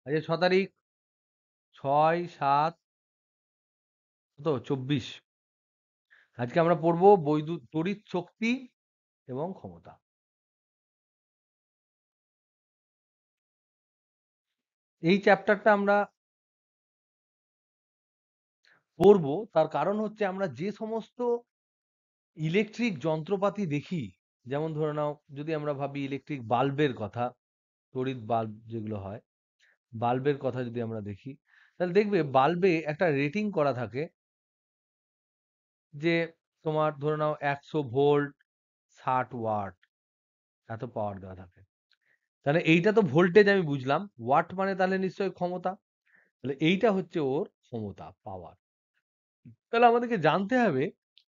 আজকে 6 তারিখ, 6/7 24। আজকে আমরা পড়বো তড়িৎ শক্তি এবং ক্ষমতা। এই চ্যাপ্টারটা আমরা পড়বো তার কারণ হচ্ছে আমরা যে সমস্ত ইলেকট্রিক যন্ত্রপাতি দেখি, যেমন ধরে নাও যদি আমরা ভাবি ইলেকট্রিক বাল্বের কথা, তড়িৎ বাল্ব যেগুলো হয়, বাল্বের কথা যদি আমরা দেখি, তাহলে দেখবে বাল্বে একটা রেটিং করা থাকে যে তোমার ধরে নাও 100 ভোল্ট, 60 ওয়াট, এত পাওয়ার দেওয়া থাকে। তাহলে এইটা তো ভোল্টেজ আমি বুঝলাম, ওয়াট মানে তাহলে নিশ্চয়ই ক্ষমতা। তাহলে এইটা হচ্ছে ওর ক্ষমতা, পাওয়ার। তাহলে আমাদেরকে জানতে হবে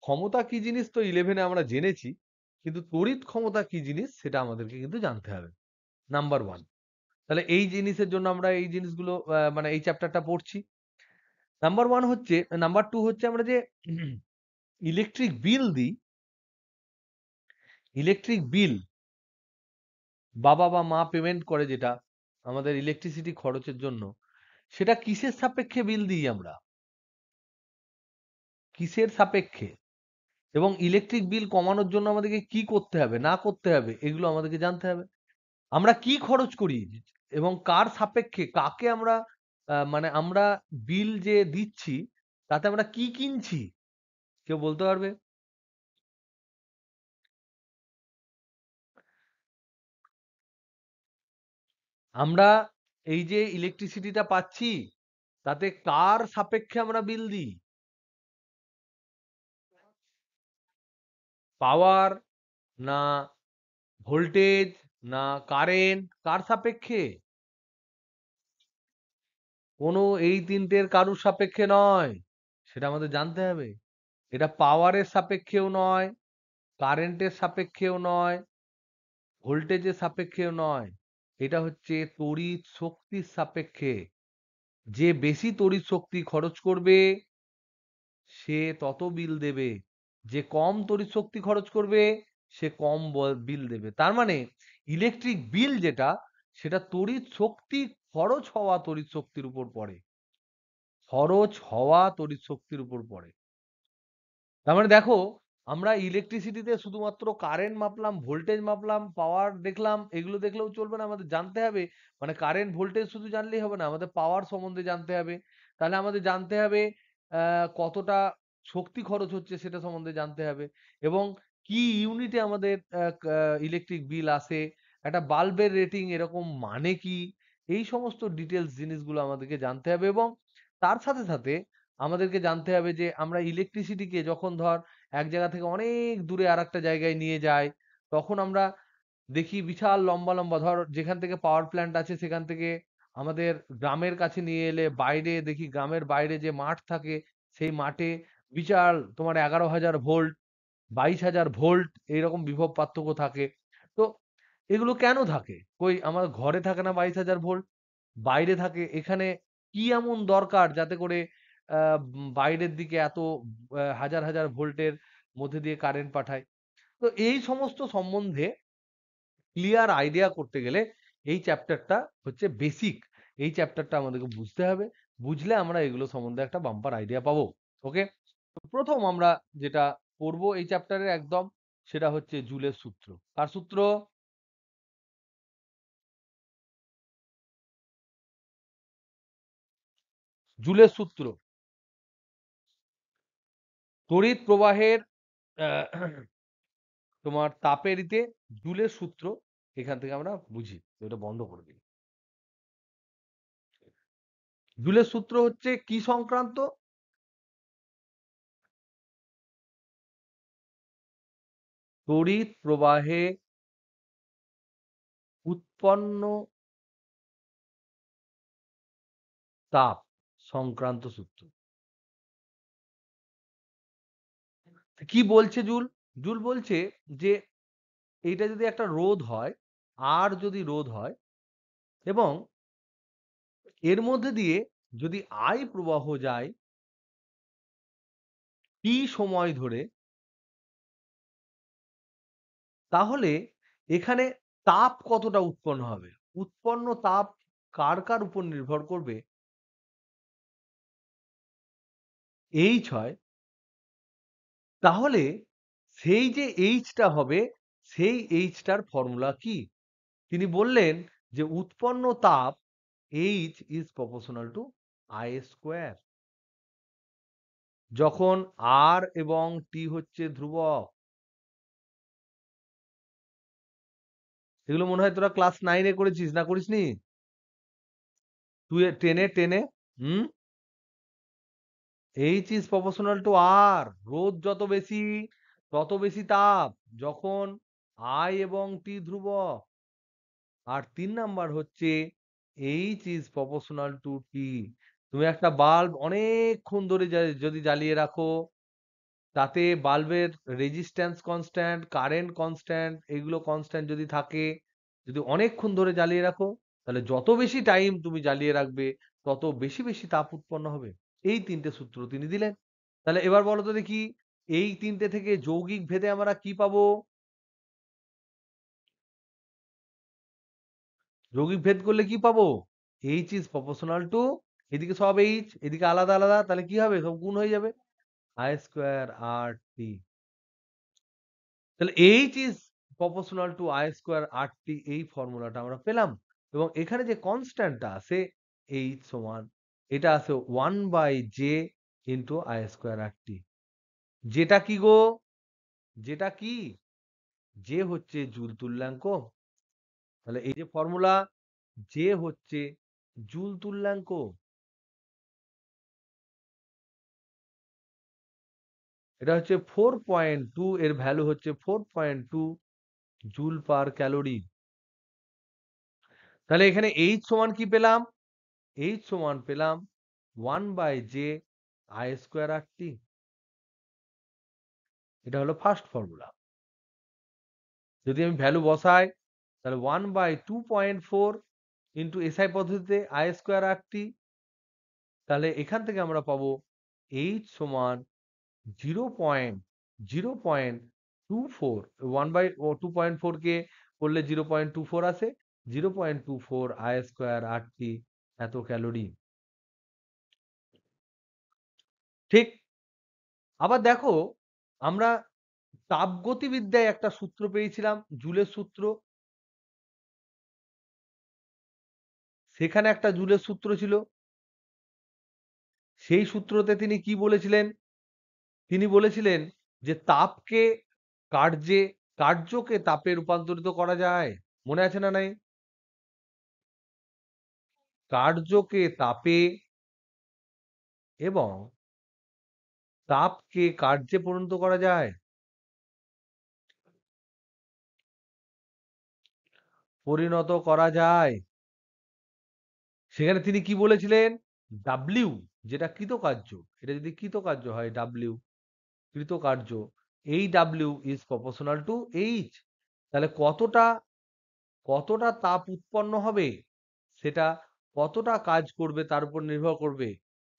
ক্ষমতা কি জিনিস, তো 11-এ আমরা জেনেছি, কিন্তু তড়িৎ ক্ষমতা কি জিনিস সেটা আমাদেরকে কিন্তু জানতে হবে। Number one. তাহলে এই জিনিসের জন্য আমরা এই জিনিসগুলো মানে এই চ্যাপ্টারটা পড়ছি। নাম্বার ওয়ান হচ্ছে, নাম্বার টু হচ্ছে আমরা যে ইলেকট্রিক বিল দিই, ইলেকট্রিক বিল বাবা বা মা পেমেন্ট করে যেটা আমাদের ইলেকট্রিসিটি খরচের জন্য, সেটা কিসের সাপেক্ষে বিল দিই আমরা, কিসের সাপেক্ষে, এবং ইলেকট্রিক বিল কমানোর জন্য আমাদেরকে কি করতে হবে না করতে হবে এগুলো আমাদেরকে জানতে হবে। আমরা কি খরচ করি এবং কার সাপেক্ষে কাকে আমরা মানে আমরা বিল যে দিচ্ছি তাতে আমরা কি কিনছি, কেউ বলতে পারবে? আমরা এই যে ইলেকট্রিসিটিটা পাচ্ছি তাতে কার সাপেক্ষে আমরা বিল দিই? পাওয়ার, না ভোল্টেজ, না কারেন্ট, কার সাপেক্ষে? কোনো এই তিনটের কারুর সাপেক্ষে নয়, সেটা আমাদের জানতে হবে। এটা পাওয়ারের সাপেক্ষেও নয়, কারেন্টের সাপেক্ষেও নয়, ভোল্টেজের সাপেক্ষেও নয়, এটা হচ্ছে তড়িৎ শক্তির সাপেক্ষে। যে বেশি তড়িৎ শক্তি খরচ করবে সে তত বিল দেবে, যে কম তড়িৎ শক্তি খরচ করবে সে কম বিল দেবে। তার মানে ইলেকট্রিক বিল যেটা, সেটা তড়িৎ শক্তি খরচ হওয়া তড়িৎ শক্তির উপর পড়ে, খরচ হওয়া তড়িৎ শক্তির উপর পড়ে। তার মানে দেখো, আমরা ইলেকট্রিসিটিতে শুধুমাত্র কারেন্ট মাপলাম, ভোল্টেজ মাপলাম, পাওয়ার দেখলাম, এগুলো দেখলেও চলবে না, আমাদের জানতে হবে মানে কারেন্ট ভোল্টেজ শুধু জানলেই হবে না, আমাদের পাওয়ার সম্বন্ধে জানতে হবে। তাহলে আমাদের জানতে হবে কতটা শক্তি খরচ হচ্ছে সেটা সম্বন্ধে জানতে হবে, এবং কি ইউনিটে আমাদের ইলেকট্রিক বিল আসে, একটা বাল্বের রেটিং এরকম মানে কি, এই সমস্ত ডিটেলস জিনিসগুলো আমাদেরকে জানতে হবে। এবং তার সাথে সাথে আমাদেরকে জানতে হবে যে আমরা ইলেকট্রিসিটিকে যখন ধর এক জায়গা থেকে অনেক দূরে আর একটা জায়গায় নিয়ে যাই, তখন আমরা দেখি বিশাল লম্বা লম্বা, ধর যেখান থেকে পাওয়ার প্ল্যান্ট আছে সেখান থেকে আমাদের গ্রামের কাছে নিয়ে এলে বাইরে দেখি গ্রামের বাইরে যে মাঠ থাকে সেই মাঠে বিশাল তোমার 11,000 ভোল্ট, 22,000 ভোল্ট এইরকম বিভব পার্থক্য থাকে। তো এগুলো কেন থাকে? কই আমার ঘরে থাকে না 22,000 ভোল্ট, বাইরে থাকে। এখানে কি এমন দরকার যাতে করে বাইরের দিকে এত হাজার হাজার ভোল্টের মধ্যে দিয়ে কারেন্ট পাঠায়? তো এই সমস্ত সম্বন্ধে ক্লিয়ার আইডিয়া করতে গেলে এই চ্যাপ্টারটা হচ্ছে বেসিক। এই চ্যাপ্টারটা আমাদেরকে বুঝতে হবে, বুঝলে আমরা এগুলো সম্বন্ধে একটা বাম্পার আইডিয়া পাবো। ওকে, প্রথম আমরা যেটা পড়বো এই চ্যাপ্টারের একদম, সেটা হচ্ছে জুলের সূত্র। কার সূত্র? জুলের সূত্র। তড়িৎ প্রবাহের তোমার তাপের জুলের সূত্র, এখান থেকে আমরা বুঝি। এটা বন্ধ করে দিই। জুলের সূত্র হচ্ছে কি সংক্রান্ত? তড়িৎ প্রবাহে উৎপন্ন তাপ সংক্রান্ত সূত্র। কি বলছে জুল? জুল বলছে যে এইটা যদি একটা রোধ হয়, আর যদি রোধ হয় এবং এর মধ্যে দিয়ে যদি আই প্রবাহ যায় টি সময় ধরে, তাহলে এখানে তাপ কতটা উৎপন্ন হবে? উৎপন্ন তাপ কার কার উপর নির্ভর করবে? এইচ হয়, তাহলে সেই যে এইচটা হবে সেই এইচটার ফর্মুলা কি? তিনি বললেন যে উৎপন্ন তাপ H is proportional to I square। যখন R এবং T হচ্ছে ধ্রুবক। এগুলো মনে হয় তোরা ক্লাস 9 এ করেছিস, না করিসনি? 10 এ হুম? H is proportional to R। রোধ যত বেশি তত বেশি তাপ, যখন I এবং T ধ্রুবক। আর 3 নাম্বার হচ্ছে H is proportional to T। তুমি একটা বাল্ব অনেকক্ষণ ধরে যদি জ্বালিয়ে রাখো, তাতে বাল্বের রেজিস্ট্যান্স কনস্ট্যান্ট, কারেন্ট কনস্ট্যান্ট, এগুলো কনস্ট্যান্ট যদি থাকে, যদি অনেকক্ষণ ধরে জ্বালিয়ে রাখো, তাহলে যত বেশি টাইম তুমি জ্বালিয়ে রাখবে তত বেশি বেশি তাপ উৎপন্ন হবে। এই 3টে সূত্র তিনি দিলেন। তাহলে এবার বলো তো দেখি, এই 3টে থেকে যৌগিক ভেদে আমরা কি পাবো? যৌগিক ভেদ করলে কি পাবো? H is proportional to, এদিকে সব H, এদিকে আলাদা আলাদা, তাহলে কি হবে? সব গুণ হয়ে যাবে, I স্কয়ার আর টি। তাহলে H is proportional to I square R T, এই ফর্মুলাটা আমরা পেলাম। এবং এখানে যে কনস্ট্যান্টটা আছে H সমান, এটা আছে 1/j into I square R টি। যেটা কি গো? যেটা কি? যে হচ্ছে জুল তুল্যাঙ্ক। তাহলে এই যে ফর্মুলা, যে হচ্ছে জুল তুল্যাঙ্ক। এটা হচ্ছে 4.2, এর ভ্যালু হচ্ছে 4.2 জুল পার ক্যালোরি। তাহলে এখানে H সমান কি পেলাম? H সমান পেলাম 1/j I স্কয়ার আর টি। এটা হলো ফার্স্ট ফর্মুলা। যদি আমি ভ্যালু বসাই, তাহলে 1/2.4 ইন্টু এসআই পদ্ধতিতে I স্কয়ার আর টি। তাহলে এখান থেকে আমরা পাবো H সমান 0.24। 1/2.4 কে করলে 0.24 আসে, 0.24 I স্কয়ার আর টি এত ক্যালোরি। ঠিক। আবার দেখো, আমরা তাপগতিবিদ্যায় একটা সূত্র পেয়েছিলাম, জুলের সূত্র। সেখানে একটা জুলের সূত্র ছিল। সেই সূত্রতে তিনি কি বলেছিলেন? তিনি বলেছিলেন যে তাপকে কার্যে, কার্যকে তাপে রূপান্তরিত করা যায়। মনে আছে না নাই? কার্যকে তাপে এবং তাপকে কার্যে পরিণত করা যায়। পরিণত করা যায়। সেখানে তিনি কি বলেছিলেন? ডাব্লিউ, যেটা কৃতকার্য, এটা যদি কৃতকার্য হয়, ডাব্লিউ কৃতকার্য, এই W is proportional to H. তাহলে কতটা কতটা তাপ উৎপন্ন হবে, সেটা কতটা কাজ করবে তার উপর নির্ভর করবে।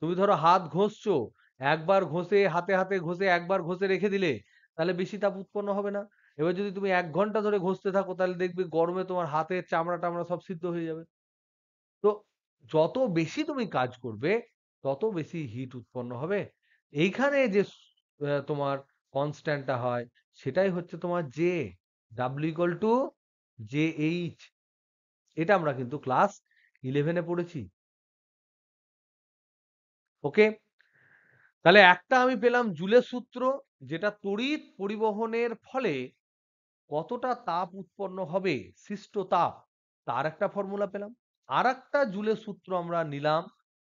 তুমি ধরো হাত ঘষছো, একবার ঘষে হাতে হাতে ঘষে একবার ঘষে রেখে দিলে, তাহলে বেশি তাপ উৎপন্ন হবে না। এবার যদি তুমি 1 ঘন্টা ধরে ঘষতে থাকো, তাহলে দেখবে গরমে তোমার হাতের চামড়া টামড়া সব সিদ্ধ হয়ে যাবে। তো যত বেশি তুমি কাজ করবে তত বেশি হিট উৎপন্ন হবে। এইখানে যে তোমার কনস্ট্যান্টটা হয়, সেটাই হচ্ছে তোমার J, W equal to J H. এটা আমরা কিন্তু ক্লাস 11-এ পড়েছি। ওকে, তাহলে একটা আমি পেলাম জুলের সূত্র, যেটা তড়িৎ পরিবহনের ফলে কতটা তাপ উৎপন্ন হবে, সৃষ্ট তাপ, তার একটা ফর্মুলা পেলাম। আর একটা জুলের সূত্র আমরা নিলাম,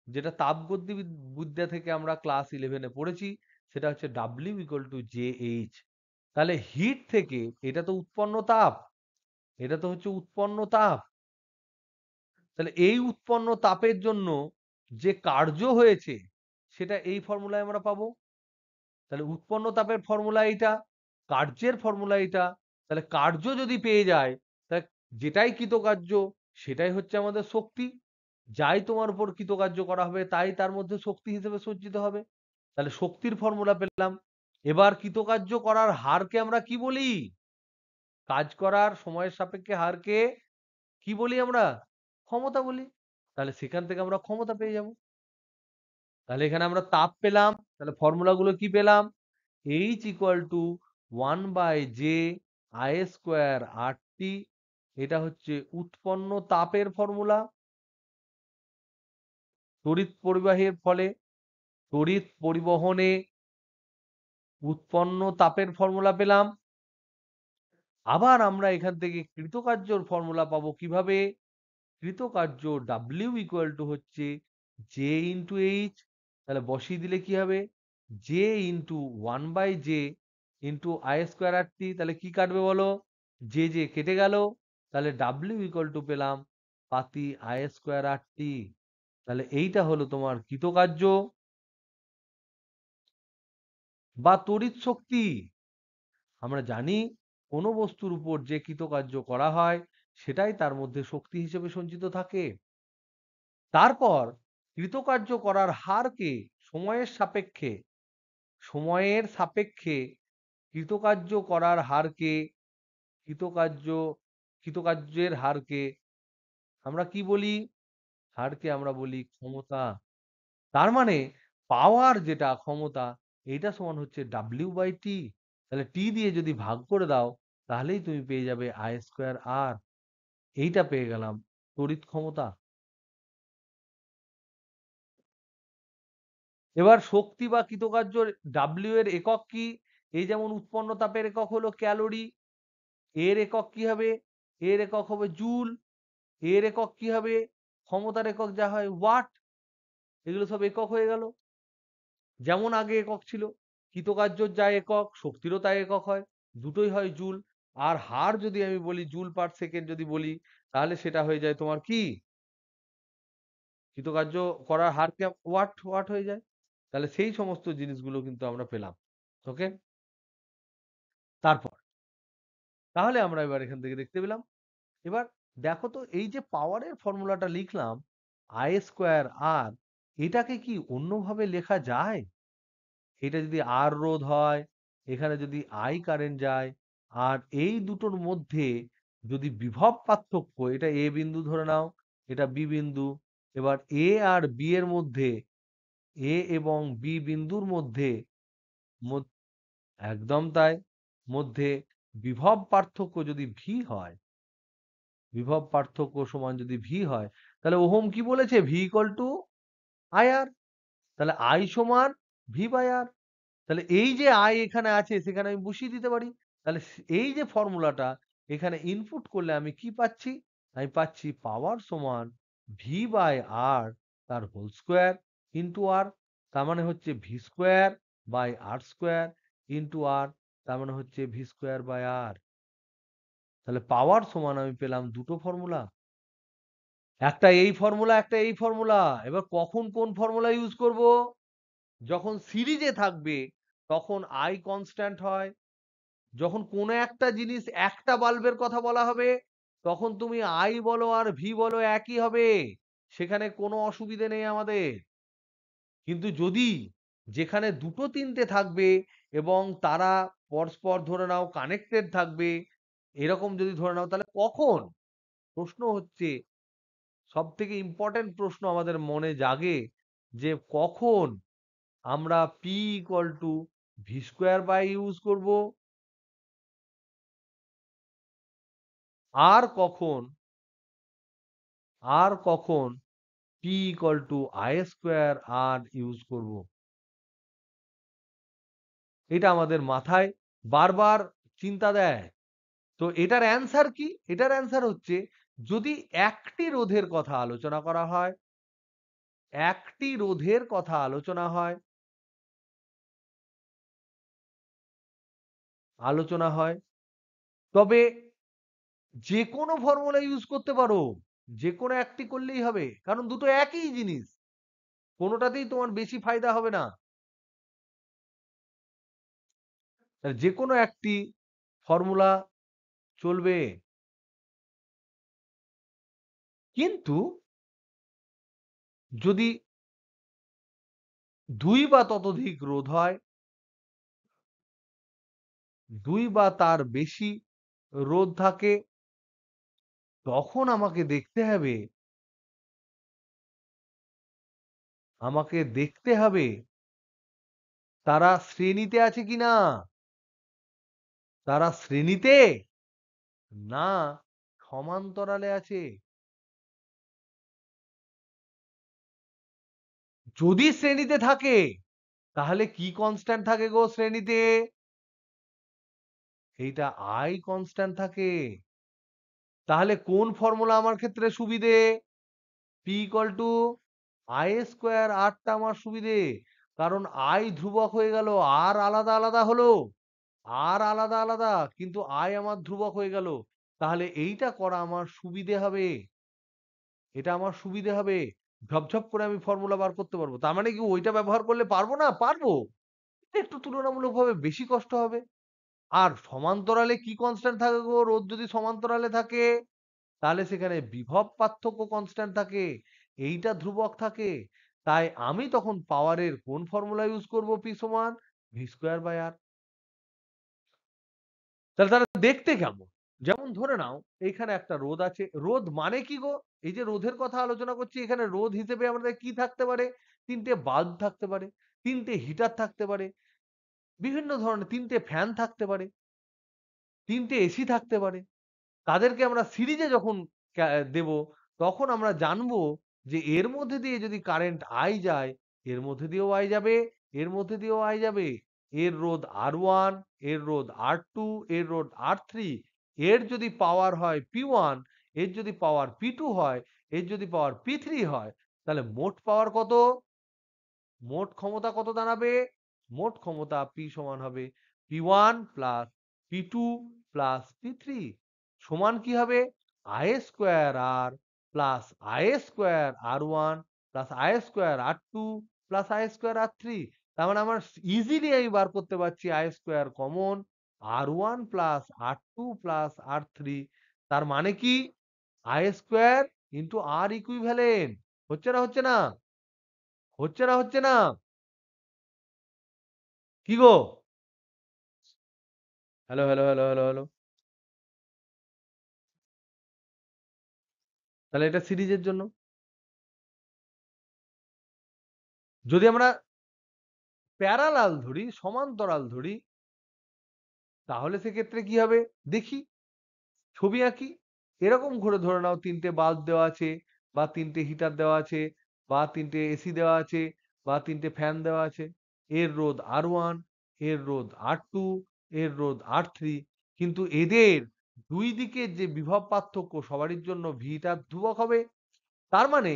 যেটা তাপগতিবিদ্যা থেকে আমরা ক্লাস 11-এ পড়েছি, সেটা হচ্ছে W equal to J H. তাহলে হিট থেকে, এটা তো উৎপন্ন তাপ, এটা তো হচ্ছে উৎপন্ন তাপ। তাহলে এই উৎপন্ন তাপের জন্য যে কার্য হয়েছে, সেটা এই ফর্মুলায় আমরা পাবো। তাহলে উৎপন্ন তাপের ফর্মুলা এইটা, কার্যের ফর্মুলা এইটা। তাহলে কার্য যদি পেয়ে যায়, তাহলে যেটাই কৃতকার্য সেটাই হচ্ছে আমাদের শক্তি। যাই তোমার উপর কৃতকার্য করা হবে তাই তার মধ্যে শক্তি হিসেবে সজ্জিত হবে। তাহলে শক্তির ফর্মুলা পেলাম। এবার কৃতকার্য করার হারকে আমরা কি বলি? কাজ করার সময়ের সাপেক্ষে হারকে কি বলি আমরা? ক্ষমতা বলি। তাহলে সেখান থেকে আমরা ক্ষমতা পেয়ে যাব। তাহলে এখানে আমরা তাপ পেলাম, তাহলে ফর্মুলা গুলো কি পেলাম? H equal to 1/J I square RT, এটা হচ্ছে উৎপন্ন তাপের ফর্মুলা। তড়িৎ পরিবাহের ফলে তড়িৎ পরিবহনে উৎপন্ন তাপের ফর্মুলা পেলাম। আবার আমরা এখান থেকে কৃতকার্যর ফর্মুলা পাবো কিভাবে? কৃতকার্য W ইকুয়াল টু হচ্ছে J ইন্টু এইচ, তাহলে বসিয়ে দিলে কি হবে? J into 1/J into I square R T, তাহলে কি কাটবে বলো? জে জে কেটে গেল, তাহলে W ইকুয়াল টু পেলাম পাতি I স্কোয়ার আর টি। তাহলে এইটা হলো তোমার কৃতকার্য বা তড়িৎ শক্তি। আমরা জানি কোনো বস্তুর উপর যে কৃতকার্য করা হয় সেটাই তার মধ্যে শক্তি হিসেবে সঞ্চিত থাকে। তারপর কৃতকার্য করার হারকে সময়ের সাপেক্ষে সময়ের সাপেক্ষে কৃতকার্য করার হারকে কৃতকার্য কৃতকার্যের হারকে আমরা কি বলি? হারকে আমরা বলি ক্ষমতা। তার মানে পাওয়ার যেটা ক্ষমতা, এটা সমান হচ্ছে W/T। তাহলে টি দিয়ে যদি ভাগ করে দাও তাহলেই তুমি পেয়ে যাবে I স্কোয়ার আর। এইটা পেয়ে গেলাম তড়িৎ ক্ষমতা। এবার শক্তি বা কৃতকার্য ডাব্লিউ এর একক কি? এই যেমন উৎপন্ন তাপের একক হলো ক্যালোরি, এর একক কি হবে? এর একক হবে জুল, এর একক কি হবে? ক্ষমতার একক যা হয় ওয়াট। এগুলো সব একক হয়ে গেল। যেমন আগে একক ছিল, কৃতকার্যর যা একক শক্তিরও তাই একক হয়, দুটোই হয় জুল। আর হার যদি আমি বলি জুল পার সেকেন্ড যদি বলি, তাহলে সেটা হয়ে যায় তোমার কি? কৃতকার্য করার হারকে ওয়াট ওয়াট হয়ে যায়। তাহলে সেই সমস্ত জিনিসগুলো কিন্তু আমরা পেলাম। ওকে, তারপর তাহলে আমরা এবার এখান থেকে দেখতে পেলাম। এবার দেখো তো এই যে পাওয়ারের ফর্মুলাটা লিখলাম আই স্কোয়ার আর, এটাকে কি অন্যভাবে লেখা যায়? এটা যদি আর রোধ হয়, এখানে যদি আই কারেন্ট যায়, আর এই দুটোর মধ্যে যদি বিভব পার্থক্য, এটা এ বিন্দু ধরে নাও, এটা বি বিন্দু, এবার এ আর বি এর মধ্যে, এ এবং বি বিন্দুর মধ্যে একদম তাই, মধ্যে বিভব পার্থক্য যদি ভি হয়, বিভব পার্থক্য সমান যদি ভি হয়, তাহলে ওহম কি বলেছে? ভি ইকুয়াল টু আই আর। তাহলে আই সমান ভি বাই আর। তাহলে এই যে আই এখানে আছে সেখানে আমি বসিয়ে দিতে পারি। তাহলে এই যে ফর্মুলাটা এখানে ইনপুট করলে আমি কি পাচ্ছি? আমি পাচ্ছি পাওয়ার সমান ভি বাই আর তার হোল স্কোয়ার ইন্টু আর, তার মানে হচ্ছে V square by R square into R, তার মানে হচ্ছে ভি স্কোয়ার বাই আর। তাহলে পাওয়ার সমান আমি পেলাম দুটো ফর্মুলা, একটা এই ফর্মুলা একটা এই ফর্মুলা। এবার কখন কোন ফর্মুলা ইউজ করব? যখন সিরিজে থাকবে তখন আই কনস্ট্যান্ট হয়। যখন কোনো একটা জিনিস একটা বাল্বের কথা বলা হবে তখন তুমি আই বলো আর ভি বলো একই হবে, সেখানে কোনো অসুবিধে নেই আমাদের। কিন্তু যদি যেখানে দুটো তিনটে থাকবে এবং তারা পরস্পর ধরে নাও কানেক্টেড থাকবে, এরকম যদি ধরে নাও, তাহলে কখন? প্রশ্ন হচ্ছে, সব থেকে ইম্পর্টেন্ট প্রশ্ন আমাদের মনে জাগে যে কখন আমরা P equal to V square by use করব, আর কখন P equal to I square R use করব। এটা আমাদের মাথায় বারবার চিন্তা দেয়। তো এটার অ্যান্সার কি? এটার অ্যান্সার হচ্ছে, যদি একটি রোধের কথা আলোচনা করা হয়, একটি রোধের কথা আলোচনা হয়, আলোচনা হয়, তবে যে কোনো ফর্মুলা ইউজ করতে পারো, যে কোনো একটি করলেই হবে, কারণ দুটো একই জিনিস, কোনোটাতেই তোমার বেশি ফায়দা হবে না। যে কোনো একটি ফর্মুলা চলবে। কিন্তু যদি দুই বা ততোধিক রোধ হয়, দুই বা তার বেশি রোধ থাকে, তখন আমাকে দেখতে হবে আমাকে দেখতে হবে তারা শ্রেণীতে আছে কিনা। তারা শ্রেণীতে না সমান্তরালে আছে। যদি শ্রেণীতে থাকে তাহলে কি কনস্ট্যান্ট থাকে গো শ্রেণীতে? এইটা আই কনস্ট্যান্ট থাকে। তাহলে কোন ফর্মুলা আমার ক্ষেত্রে সুবিধে? P equal to I square, আরটা আমার সুবিধে, কারণ আই ধ্রুবক হয়ে গেল, আর আলাদা আলাদা হলো, আর আলাদা আলাদা, কিন্তু আই আমার ধ্রুবক হয়ে গেল। তাহলে এইটা করা আমার সুবিধে হবে, এটা আমার সুবিধে হবে। ঝপঝপ করে আমি ফর্মুলা বার করতে পারবো। তার মানে কি ওইটা ব্যবহার করলে পারবো না? পারবো, একটু তুলনামূলকভাবে বেশি কষ্ট হবে। আর সমান্তরালে কি কনস্ট্যান্ট থাকে গো? রোধ যদি সমান্তরালে থাকে তাহলে সেখানে বিভব পার্থক্য কনস্ট্যান্ট থাকে, এইটা ধ্রুবক থাকে। তাই আমি তখন পাওয়ারের কোন ফর্মুলা ইউজ করব? পি সমান ভি স্কোয়ার বাই আর। তাহলে তারা দেখতে কেমন? যেমন ধরে নাও এইখানে একটা রোধ আছে। রোধ মানে কি গো? এই যে রোধের কথা আলোচনা করছি, এখানে রোধ হিসেবে আমাদের কি থাকতে পারে? তিনটে বাল্ব থাকতে পারে, তিনটে হিটার থাকতে পারে, বিভিন্ন ধরনের তিনটে ফ্যান থাকতে পারে, তিনটে এসি থাকতে পারে। তাদেরকে আমরা সিরিজে যখন দেব তখন আমরা জানবো যে এর মধ্যে দিয়ে যদি কারেন্ট আই যায়, এর মধ্যে দিয়েও আই যাবে, এর মধ্যে দিয়েও আই যাবে। এর রোধ আর1, এর রোধ আর2, এর রোধ আর3, এর যদি পাওয়ার হয় পি1, এর যদি পাওয়ার পি2 হয়, এর যদি পাওয়ার পি3 হয়, তাহলে মোট পাওয়ার কত? মোট ক্ষমতা কত দাঁড়াবে? মোট ক্ষমতা পি সমান হবে পি1 প্লাস পি2 প্লাস পি3, সমান কি হবে? I square R plus I square R one plus I square R two plus I square R three. তার মানে আমার ইজিলি আমি বার করতে পারছি I square common, R one plus R two plus R three. তার মানে কি? I square into R equivalent. হচ্ছে না হচ্ছে না? হচ্ছে না হচ্ছে না? কি গো? Hello hello hello hello hello. তাহলে এটা সিরিজের জন্য। যদি আমরা প্যারালাল ধরি, সমান্তরাল ধরি, তাহলে সেক্ষেত্রে কি হবে? দেখি, ছবি আঁকি। এরকম করে ধরে নাও তিনটে বাল্ব দেওয়া আছে, বা তিনটে হিটার দেওয়া আছে, বা তিনটে এসি দেওয়া আছে, বা তিনটে ফ্যান দেওয়া আছে। এর রোধ আর1, এর রোধ আর2, এর রোধ আর3। কিন্তু এদের দুই দিকের যে বিভব পার্থক্য সবারই জন্য ভিটা ধ্রুবক হবে। তার মানে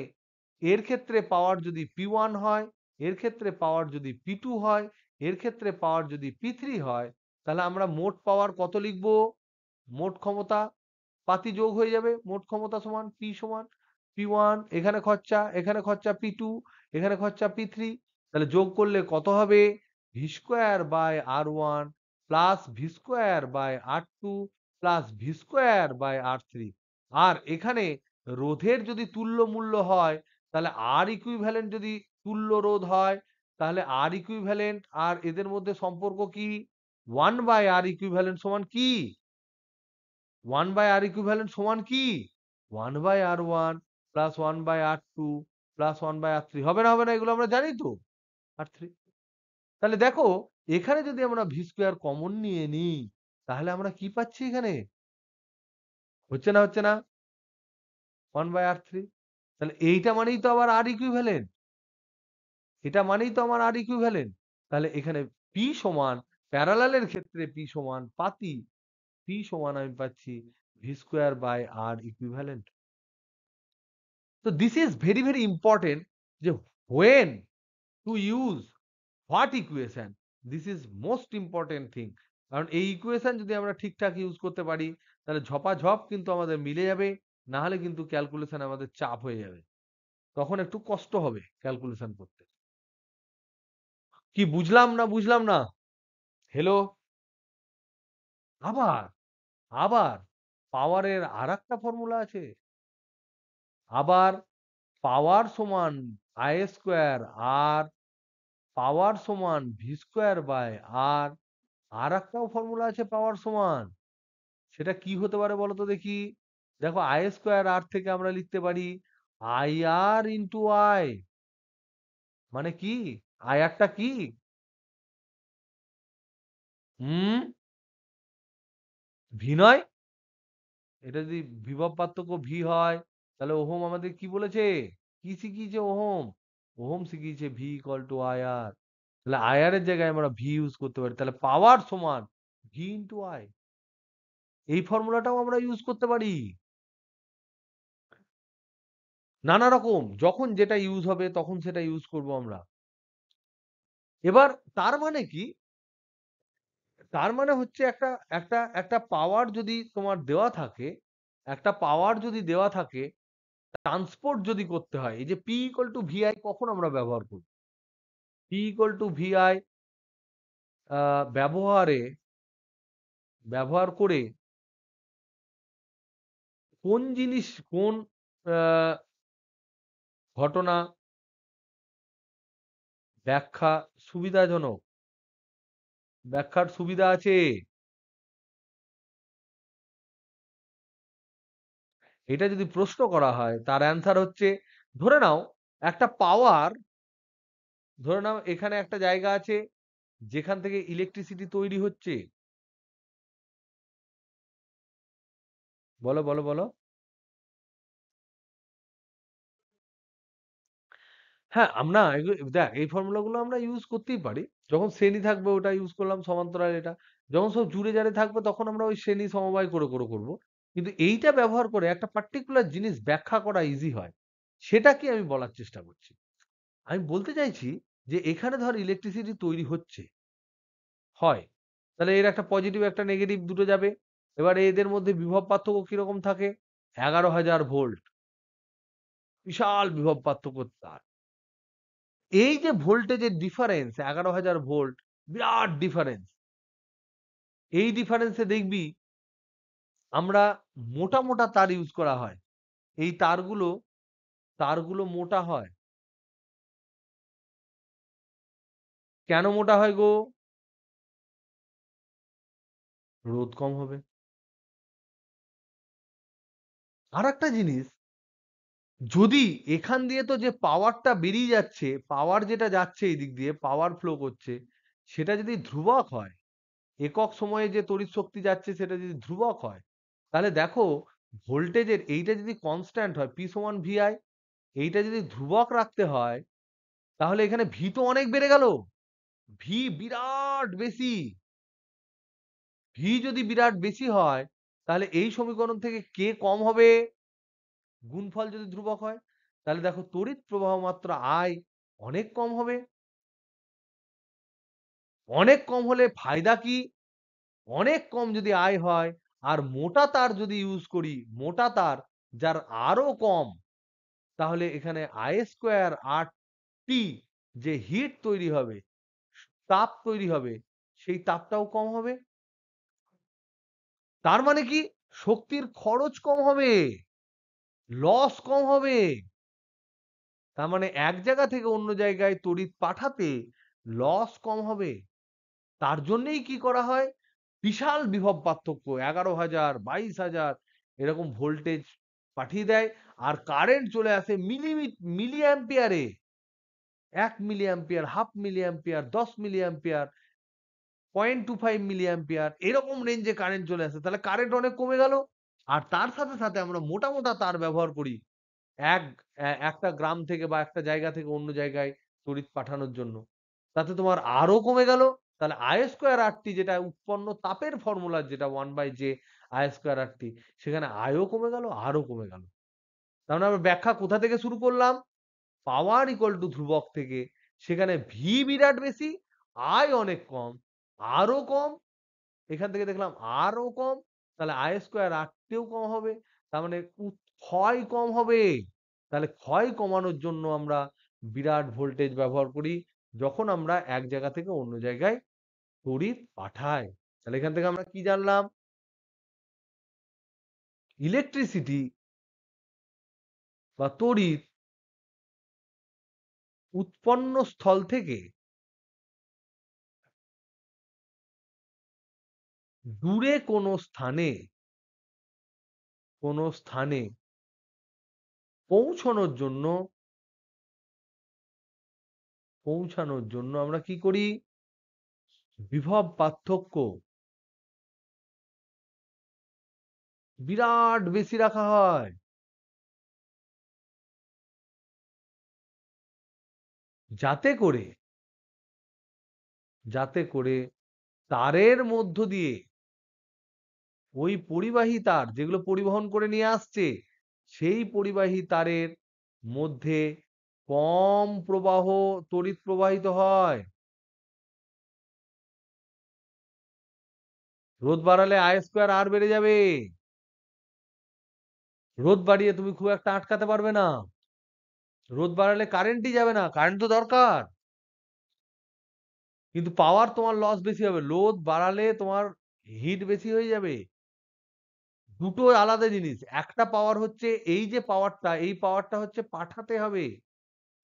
এর ক্ষেত্রে পাওয়ার যদি পি1 হয়, এর ক্ষেত্রে পাওয়ার যদি পি2 হয়, এর ক্ষেত্রে পাওয়ার যদি পি3 হয়, তাহলে আমরা মোট পাওয়ার কত লিখবো? মোট ক্ষমতা পাতি যোগ হয়ে যাবে, মোট ক্ষমতা সমান পি সমান পি1, এখানে খরচা, এখানে খরচা পি2, এখানে খরচা পি3। তাহলে যোগ করলে কত হবে? V square by R one plus V square by R two plus V square by R three. আর এখানে রোধের যদি তুল্য মূল্য হয়, তাহলে আর ইকুইভ্যালেন্ট যদি তুল্য রোধ হয়, তাহলে আর ইকুইভ্যালেন্ট আর এদের মধ্যে সম্পর্ক কি? ওয়ান বাই আর ইকুইভ্যালেন্ট সমান কি? ওয়ান বাই আর ইকুইভ্যালেন্ট সমান কি? One by R one plus one by R two plus one by R three. হবে না হবে না? এগুলো আমরা জানি তো। R three. তাহলে দেখো, এখানে যদি আমরা ভি স্কোয়ার কমন নিয়ে নিই, তাহলে আমরা কি পাচ্ছি এখানে? হচ্ছে না হচ্ছে না? One by R three. তাহলে এইটা মানেই তো আবার আর ইকুইভ্যালেন্ট, এটা মানেই তো আমার আর ইকুইভ্যালেন্ট। তাহলে এখানে পি সমান, প্যারালালের ক্ষেত্রে পি সমান পাতি, পি সমান আমি পাচ্ছি V square by R equivalent. তো this is very very important, যে when to use what equation, this is most important thing. কারণ এই ইকুয়েশন যদি আমরা ঠিকঠাক ইউজ করতে পারি, তাহলে ঝপাঝপ কিন্তু আমাদের মিলে যাবে। না হলে কিন্তু ক্যালকুলেশন আমাদের চাপ হয়ে যাবে, তখন একটু কষ্ট হবে ক্যালকুলেশন করতে। কি বুঝলাম না বুঝলাম না? হ্যালো। আবার আবার পাওয়ারের আর একটা ফর্মুলা আছে। আবার পাওয়ার সমান আই স্কোয়ার আর, পাওয়ার সমান ভি স্কোয়ার বাই আর। আর একটাও ফর্মুলা আছে পাওয়ার সমান। সেটা কি হতে পারে বলো তো দেখি? দেখো, আই স্কোয়ার আর থেকে আমরা লিখতে পারি আই আর ইন্টু আই। মানে কি? আয়ারটা কি? হুম, ভি নয়? এটা যদি বিভব পার্থক্য ভি হয়, তাহলে ওহম আমাদের কি বলেছে? কি শিখিয়েছে ওহম? ওহম শিখিয়েছে ভি ইকুয়াল টু আইআর। তাহলে আইআর এর জায়গায় আমরা ভি ইউজ করতে পারি। তাহলে পাওয়ার সমান ভি ইন্টু আই। এই ফর্মুলাটাও আমরা ইউজ করতে পারি। নানা রকম যখন যেটা ইউজ হবে তখন সেটা ইউজ করব আমরা। এবার তার মানে কি? তার মানে হচ্ছে একটা পাওয়ার যদি তোমার দেওয়া থাকে, একটা পাওয়ার যদি দেওয়া থাকে, ট্রান্সপোর্ট যদি করতে হয়, এই যে P ইকুয়াল টু VI কখন আমরা ব্যবহার করি? P ইকুয়াল টু VI ব্যবহারে ব্যবহার করে কোন জিনিস কোন আহ, ঘটনা ব্যাখ্যা সুবিধাজনক, ব্যাখ্যার সুবিধা আছে, এটা যদি প্রশ্ন করা হয় তার অ্যান্সার হচ্ছে, ধরে নাও একটা পাওয়ার, ধরে নাও এখানে একটা জায়গা আছে যেখান থেকে ইলেকট্রিসিটি তৈরি হচ্ছে। বলো বলো বলো। হ্যাঁ, আমরা দেখ এই ফর্মুলা গুলো আমরা ইউজ করতেই পারি। যখন শ্রেণী থাকবে ওটা ইউজ করলাম, সমান্তরাল এটা। যখন সব জুড়ে জারে থাকবে তখন আমরা ওই শ্রেণী সমবায় করে করব। কিন্তু এইটা ব্যবহার করে একটা পার্টিকুলার জিনিস ব্যাখ্যা করা ইজি হয়। সেটা কি আমি বলার চেষ্টা করছি। আমি বলতে চাইছি যে এখানে ধর ইলেকট্রিসিটি তৈরি হচ্ছে, হয়। তাহলে এর একটা পজিটিভ একটা নেগেটিভ দুটো যাবে। এবারে এদের মধ্যে বিভব পার্থক্য কিরকম থাকে? 11,000 ভোল্ট। বিশাল বিভব পার্থক্য তার। এই যে ভোল্টেজের ডিফারেন্স 11,000 ভোল্ট, বিরাট ডিফারেন্স। এই ডিফারেন্সে দেখবি আমরা মোটা মোটা তার ইউজ করা হয়। এই তারগুলো মোটা হয়। কেন মোটা হয় গো? রোধ কম হবে। আর একটা জিনিস, যদি এখান দিয়ে তো যে পাওয়ারটা বেরিয়ে যাচ্ছে, পাওয়ার যেটা যাচ্ছে এই দিক দিয়ে পাওয়ার ফ্লো করছে, সেটা যদি ধ্রুবক হয়, একক সময়ে যে তড়িৎ শক্তি যাচ্ছে সেটা যদি ধ্রুবক হয়, তাহলে দেখো ভোল্টেজের এইটা যদি কনস্ট্যান্ট হয়, পি সমান ভিআই, এইটা যদি ধ্রুবক রাখতে হয়, তাহলে এখানে ভি তো অনেক বেড়ে গেল। ভি বিরাট বেশি। ভি যদি বিরাট বেশি হয়, তাহলে এই সমীকরণ থেকে কে কম হবে? গুণফল যদি ধ্রুবক হয়, তাহলে দেখো তড়িৎ প্রবাহ মাত্রা আই অনেক কম হবে। অনেক কম হলে ফায়দা কি? অনেক কম যদি আয় হয়, আর মোটা তার যদি ইউজ করি, মোটা তার যার আরো কম, তাহলে এখানে আই স্কোয়ার আর টি যে হিট তৈরি হবে, তাপ তৈরি হবে, সেই তাপটাও কম হবে। তার মানে কি? শক্তির খরচ কম হবে, লস কম হবে। তার মানে এক জায়গা থেকে অন্য জায়গায় তড়িৎ পাঠাতে লস কম হবে। তার জন্যই কি করা হয়? বিশাল বিভব পার্থক্য 11,000 22,000 এরকম ভোল্টেজ পাঠিয়ে দেয়, আর কারেন্ট চলে আসে মিলি অ্যাম্পিয়ারে। 1 milliampere, half milliampere, 10 milliampere, 0.25 milliampere, এরকম রেঞ্জে কারেন্ট চলে আসে। তাহলে কারেন্ট অনেক কমে গেল। আর তার সাথে সাথে আমরা মোটা মোটা তার ব্যবহার করি এক একটা গ্রাম থেকে বা একটা জায়গা থেকে অন্য জায়গায় তড়িৎ পাঠানোর জন্য। তাতে তোমার আরো কমে গেল। তাহলে আই স্কোয়ার আর টি যেটা উৎপন্ন তাপের ফর্মুলা, যেটা 1/j আই স্কোয়ার আর টি, সেখানে আয়ও কমে গেল, আরও কমে গেল। তার মানে আমরা ব্যাখ্যা কোথা থেকে শুরু করলাম? পাওয়ার ইকুয়াল টু ধ্রুবক থেকে। সেখানে ভি বিরাট বেশি, আই অনেক কম, আরো কম। এখান থেকে দেখলাম আরো কম, তাহলে আই স্কোয়ার আর টিও কম হবে। তার মানে ক্ষয় কম হবে। তাহলে ক্ষয় কমানোর জন্য আমরা বিরাট ভোল্টেজ ব্যবহার করি যখন আমরা এক জায়গা থেকে অন্য জায়গায় তড়িৎ পাঠাই। তাহলে এখান থেকে আমরা কি জানলাম? ইলেকট্রিসিটি বা তড়িৎ উৎপন্ন স্থল থেকে দূরে কোনো স্থানে পৌঁছানোর জন্য পৌঁছানোর জন্য আমরা কি করি? বিভব পার্থক্য বিরাট বেশি রাখা হয়, যাতে করে তারের মধ্য দিয়ে ওই পরিবাহী তার যেগুলো পরিবহন করে নিয়ে আসছে, সেই পরিবাহী তারের মধ্যে কম প্রবাহ তড়িৎ প্রবাহিত হয়। রোধ বাড়ালে আই স্কোয়ার আর বেড়ে যাবে। রোধ বাড়িয়ে তুমি খুব একটা আটকাতে পারবে না। রোধ বাড়ালে কারেন্টই যাবে না, কারেন্ট তো দরকার, কিন্তু পাওয়ার তোমার লস বেশি হবে। লোড বাড়ালে তোমার হিট বেশি হয়ে যাবে। দুটো আলাদা জিনিস। একটা পাওয়ার হচ্ছে এই যে পাওয়ারটা, এই পাওয়ারটা হচ্ছে পাঠাতে হবে,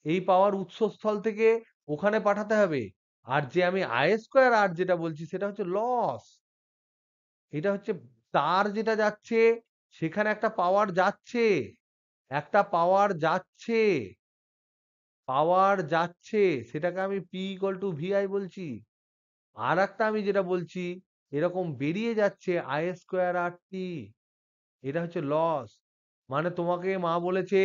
এই পাওয়ার উৎসস্থল থেকে ওখানে পাঠাতে হবে। আর যে আমি আই স্কোয়ার আর যেটা বলছি সেটা হচ্ছে লস। এটা হচ্ছে তার যেটা যাচ্ছে সেখানে একটা পাওয়ার যাচ্ছে, একটা পাওয়ার যাচ্ছে, পাওয়ার যাচ্ছে, সেটাকে আমি পি ইকুয়াল টু ভিআই বলছি। আর একটা আমি যেটা বলছি এরকম বেরিয়ে যাচ্ছে আই স্কোয়ার আর টি, এটা হচ্ছে লস। মানে তোমাকে মা বলেছে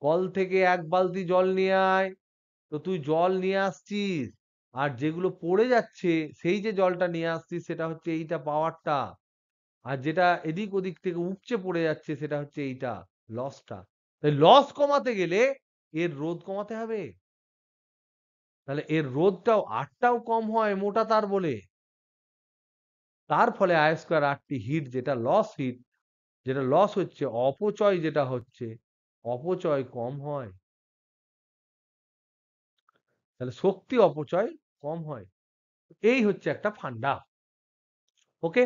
কল থেকে এক বালতি জল নিয়ে আয়, তো তুই জল নিয়ে আসছিস, আর যেগুলো পড়ে যাচ্ছে সেই যে জলটা নিয়ে আসছিস সেটা হচ্ছে এইটা পাওয়ারটা, আর যেটা এদিক ওদিক থেকে উপচে পড়ে যাচ্ছে সেটা হচ্ছে এইটা লসটা। তাই লস কমাতে গেলে এর রোধ কমাতে হবে, তাহলে এর রোধটাও আটটাও কম হয় মোটা তার বলে। তার ফলে I square R T heat যেটা লস হিট, যেটা লস হচ্ছে অপচয়, যেটা হচ্ছে অপচয় কম হয়, তাহলে শক্তি অপচয় কম হয়। এই হচ্ছে একটা ফান্ডা। ওকে,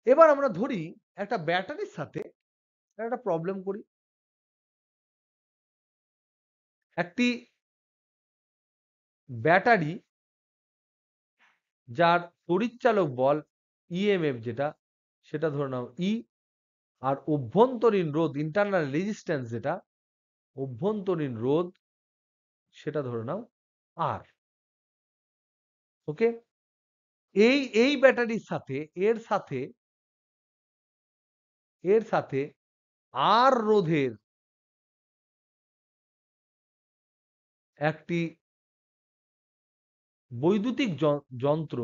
এবার আমরা ধরি একটা ব্যাটারির সাথে একটা প্রবলেম করি। একটি ব্যাটারি যার তড়িৎচালক বল ইএমএফ যেটা, সেটা ধরে নাও ই, আর অভ্যন্তরীণ রোধ ইন্টারনাল রেজিস্ট্যান্স যেটা অভ্যন্তরীণ রোধ সেটা ধরে নাও আর। ওকে, এই ব্যাটারির সাথে এর সাথে আর রোধের একটি বৈদ্যুতিক যন্ত্র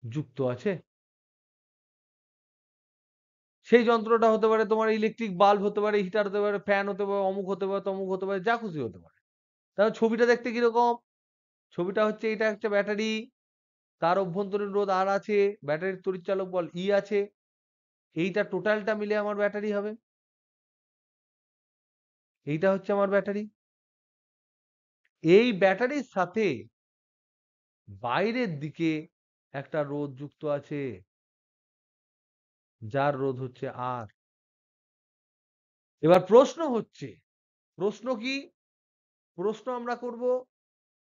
যুক্ত আছে। সেই যন্ত্রটা হতে পারে তোমার ইলেকট্রিক বাল্ব, হতে পারে হিটার, হতে পারে ফ্যান, হতে পারে অমুক, হতে পারে তমুক, হতে পারে যা খুশি হতে পারে। তাহলে ছবিটা দেখতে কিরকম? ছবিটা হচ্ছে এটা একটা ব্যাটারি, তার অভ্যন্তরীণ রোধ আর আছে, ব্যাটারির তড়িৎচালক বল ই আছে, এইটা টোটালটা মিলে আমার ব্যাটারি হবে। এইটা হচ্ছে আমার ব্যাটারি। এই ব্যাটারির সাথে বাইরের দিকে একটা রোধ যুক্ত আছে, যার রোধ হচ্ছে আর। এবার প্রশ্ন হচ্ছে, প্রশ্ন কি? প্রশ্ন আমরা করব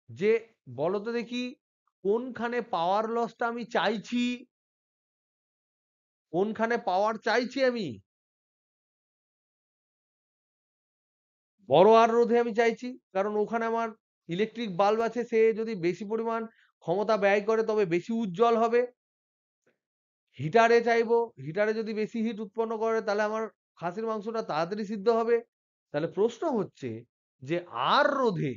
যে বলতো দেখি কোনখানে পাওয়ার লসটা আমি চাইছি, কোনখানে পাওয়ার চাইছি আমি? বড় আর রোধে আমি চাইছি, কারণ ওখানে আমার ইলেকট্রিক বাল্ব আছে, সে যদি বেশি পরিমাণ ক্ষমতা ব্যয় করে তবে বেশি উজ্জ্বল হবে। হিটারে চাইবো, হিটারে যদি বেশি হিট উৎপন্ন করে তাহলে আমার খাসির মাংসটা তাড়াতাড়ি সিদ্ধ হবে। তাহলে প্রশ্ন হচ্ছে যে আর রোধে,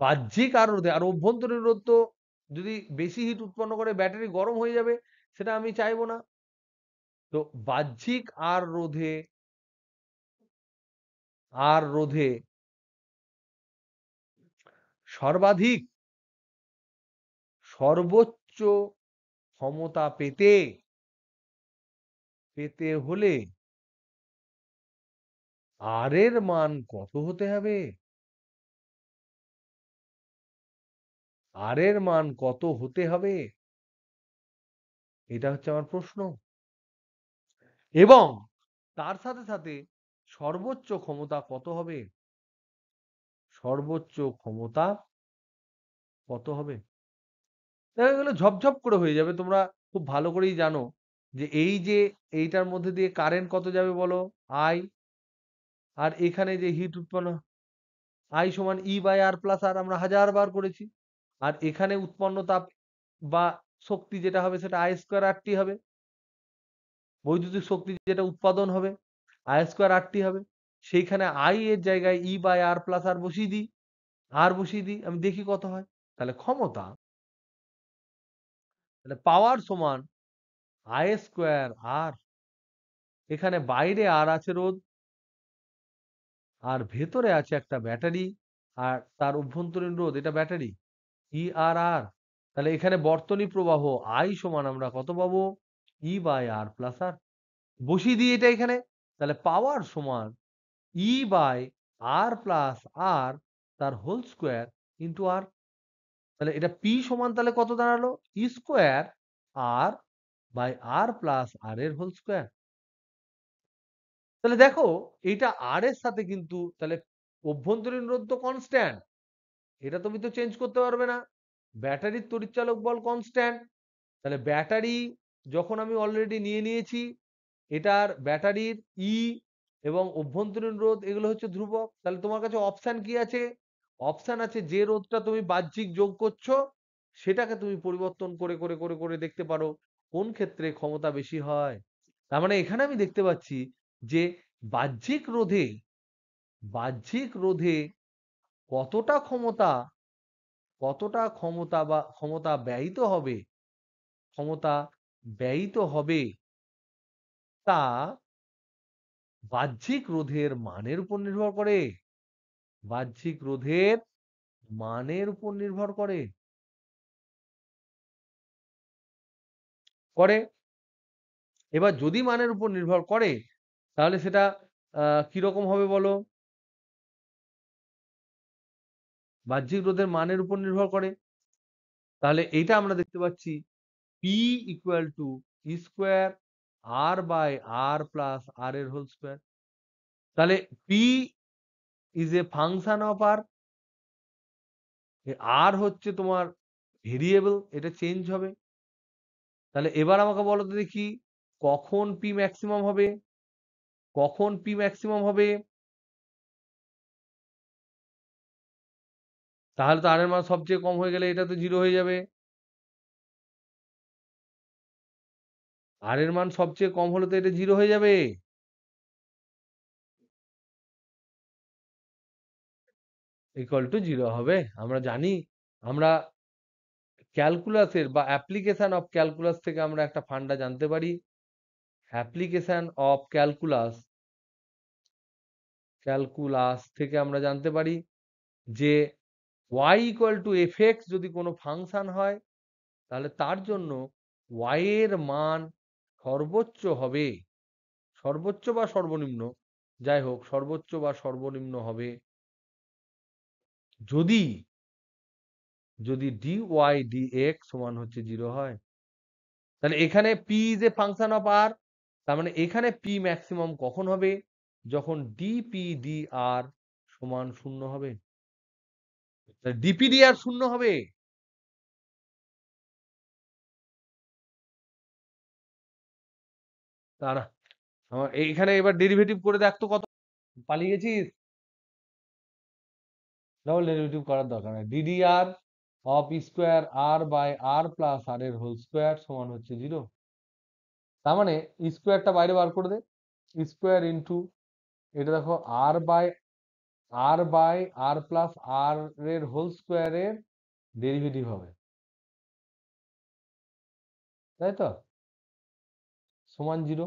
বাহ্যিক আর রোধে, আর অভ্যন্তরীণ রোধ তো যদি বেশি হিট উৎপন্ন করে ব্যাটারি গরম হয়ে যাবে, সেটা আমি চাইবো না। তো বাহ্যিক আর রোধে সর্বাধিক সর্বোচ্চ ক্ষমতা পেতে হলে আর এর মান কত হতে হবে? আর এর মান কত হতে হবে? এটা হচ্ছে আমার প্রশ্ন। এবং তার সাথে সাথে সর্বোচ্চ ক্ষমতা কত হবে? সর্বোচ্চ ক্ষমতা কত হবে? দেখা গেল ঝপঝপ করে হয়ে যাবে। তোমরা খুব ভালো করেই জানো যে এই যে এইটার মধ্যে দিয়ে কারেন্ট কত যাবে বলো? আই। আর এখানে যে হিট উৎপন্ন I সমান E/R+R আমরা 1000 বার করেছি। আর এখানে উৎপন্ন তাপ বা শক্তি যেটা হবে সেটা I²RT হবে। বৈদ্যুতিক শক্তি যেটা উৎপাদন হবে I²RT হবে। সেইখানে I এর জায়গায় E/R+R বসিয়ে দিই, আর বসিয়ে দিই, আমি দেখি কত হয়। তাহলে ক্ষমতা, তাহলে পাওয়ার সমান I²R। এখানে বাইরে আর আছে রোধ, আর ভেতরে আছে একটা ব্যাটারি, আর তার অভ্যন্তরীণ রোধ, এটা ব্যাটারি ERR। তাহলে এখানে বর্তনী প্রবাহ I সমান আমরা কত পাবো? E/R+R। বসিয়ে দিই এটা এখানে, তাহলে পাওয়ার সমান E/R+R তার হোল স্কোয়ার ইন্টু আর। তাহলে এটা P সমান তাহলে কত দাঁড়ালো? E²R/R+R এর হোল স্কোয়ার। তাহলে দেখো এটা আর এর সাথে কিন্তু তাহলে অভ্যন্তরীণ রোধ তো কনস্ট্যান্ট, এটা তুমি তো চেঞ্জ করতে পারবে না। ব্যাটারির তড়িৎচালক বল কনস্ট্যান্ট, তাহলে ব্যাটারি যখন আমি অলরেডি নিয়ে নিয়েছি, এটার ব্যাটারির ই এবং অভ্যন্তরীণ রোধ এগুলো হচ্ছে ধ্রুবক। তাহলে তোমার কাছে অপশন কি আছে? অপশন আছে যে রোধটা তুমি বাহ্যিক যোগ করছো সেটাকে তুমি পরিবর্তন করে করে করে করে দেখতে পারো কোন ক্ষেত্রে ক্ষমতা বেশি হয়। তার মানে এখানে আমি দেখতে পাচ্ছি যে বাহ্যিক রোধে, বাহ্যিক রোধে কতটা ক্ষমতা, কতটা ক্ষমতা বা ক্ষমতা ব্যয়িত হবে, ক্ষমতা ব্যয়িত হবে তা বাহ্যিক রোধের মানের উপর নির্ভর করে। বাহ্যিক রোধের মানের উপর নির্ভর করে করে এবার যদি মানের উপর নির্ভর করে তাহলে সেটা কিরকম হবে বলো? বাহ্যিক রোধের মানের উপর নির্ভর করে, তাহলে এইটা আমরা দেখতে পাচ্ছি P equal to E square R/R+R এর হোল স্কোয়ার। তাহলে P is a function of R, R হচ্ছে তোমার ভেরিয়েবল, এটা চেঞ্জ হবে। তাহলে এবার আমাকে বলো তো দেখি কখন পি ম্যাক্সিমাম হবে, কখন পি ম্যাক্সিমাম হবে? তাহলে তো আর এর মান সবচেয়ে কম হয়ে গেলে এটা তো জিরো হয়ে যাবে। আর এর মান সবচেয়ে কম হলে তো এটা জিরো হয়ে যাবে। ইকুয়াল টু জিরো হবে, আমরা জানি। আমরা ক্যালকুলাসের বা অ্যাপ্লিকেশন অফ ক্যালকুলাস থেকে আমরা একটা ফান্ডা জানতে পারি। অ্যাপ্লিকেশন অফ ক্যালকুলাস, ক্যালকুলাস থেকে আমরা জানতে পারি যে y ইকুয়াল টু fx যদি কোনো ফাংশন হয় তাহলে তার জন্য y এর মান সর্বোচ্চ হবে, সর্বোচ্চ বা সর্বনিম্ন যাই হোক, সর্বোচ্চ বা সর্বনিম্ন হবে যদি, যদি dy dx সমান হচ্ছে 0 হয়। তাহলে এখানে p is a function of r, তার মানে এখানে p ম্যাক্সিমাম কখন হবে? যখন dp dr সমান 0 হবে। dp dr 0 হবে। তারা আমার এইখানে এবার ডেরিভেটিভ করে দেখতো কত। পালিয়ে গেছিস? ডাবল ডেরিভেটিভ করার দরকার নেই। ddr অফ স্কোয়ার R/R+R এর হোল স্কোয়ার সমান হচ্ছে 0। তার মানে স্কোয়ারটা বাইরে বার করে দে, স্কোয়ার ইন্টু এটা দেখো R/R+R এর হোল স্কোয়ারের ডেরিভেটিভ হবে, তাই তো, সমান 0।